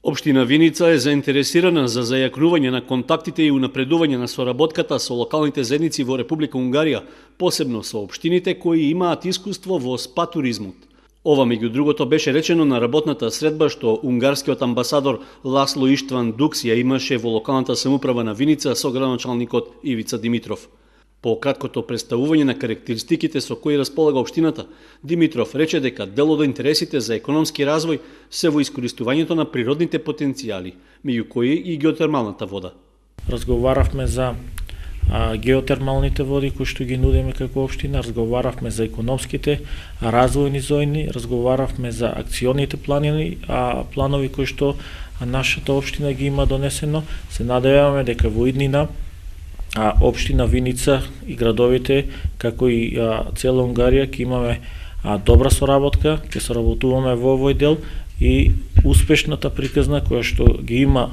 Општина Виница е заинтересирана за зајакнување на контактите и унапредување на соработката со локалните заедници во Република Унгарија, посебно со општините кои имаат искуство во спа туризмот. Ова меѓу другото беше речено на работната средба што унгарскиот амбасадор Ласло Иштван Дукс ја имаше во локалната самоуправа на Виница со градоначалникот Ивица Димитров. По краткото представување на карактеристиките со кои располага општината, Димитров рече дека дел од интересите за економски развој се во искористувањето на природните потенцијали, меѓу кои и геотермалната вода. Разговаравме за геотермалните води кои што ги нудиме како општина, разговаравме за економските развојни зони, разговаравме за акционите планови кои што нашата општина ги има донесено. Се надеваме дека во иднина општина Виница и градовите, како и цела Унгарија, ќе имаме добра соработка, ќе соработуваме во овој дел и успешната приказна која што ги има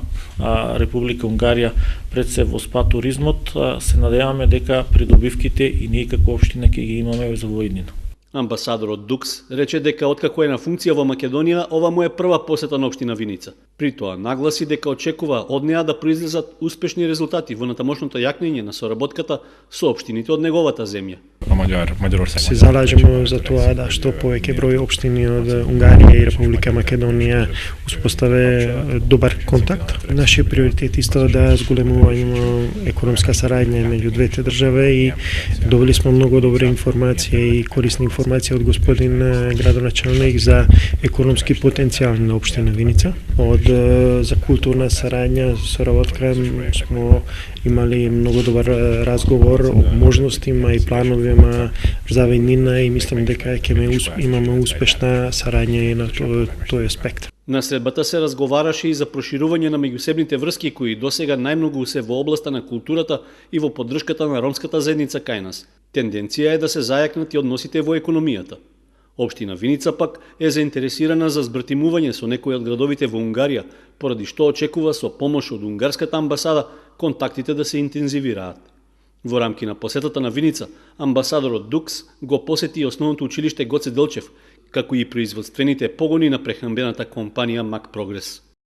Република Унгарија пред се во спа туризмот, се надеваме дека придобивките и ние како општина ќе ги имаме за во иднина. Амбасадорот Дукс рече дека откако е на функција во Македонија, ова му е прва посета на општина Виница. При тоа нагласи дека очекува од неа да произлезат успешни резултати во натамошното јакнење на соработката со општините од неговата земја. Се залажemo за тоа да што повеќе број општини од Унгарија и Република Македонија успоставе добар контакт. Нашиот приоритет исто да зголемување економска сараѓа меѓу двете држави и добили сме многу добра информација и корисни информација од господин градоначалник за економски потенцијал на општина Виница. За културна сараѓа, соработка смо имали многу добар разговор о можностима и плановима за иднина и мислам дека ќе имаме успешна сараѓа и на тој аспект. На средбата се разговараше и за проширување на меѓусебните врски кои досега најмногу се во областа на културата и во поддршката на ромската заедница кај нас. Тенденција е да се зајакнат и односите во економијата. Општина Виница пак е заинтересирана за збртимување со некои од градовите во Унгарија, поради што очекува со помош од унгарската амбасада контактите да се интензивираат. Во рамки на посетата на Виница, амбасадорот Дукс го посети основното училиште Гоце Делчев, како и производствените погони на прехранбената компанија Мак Прогрес.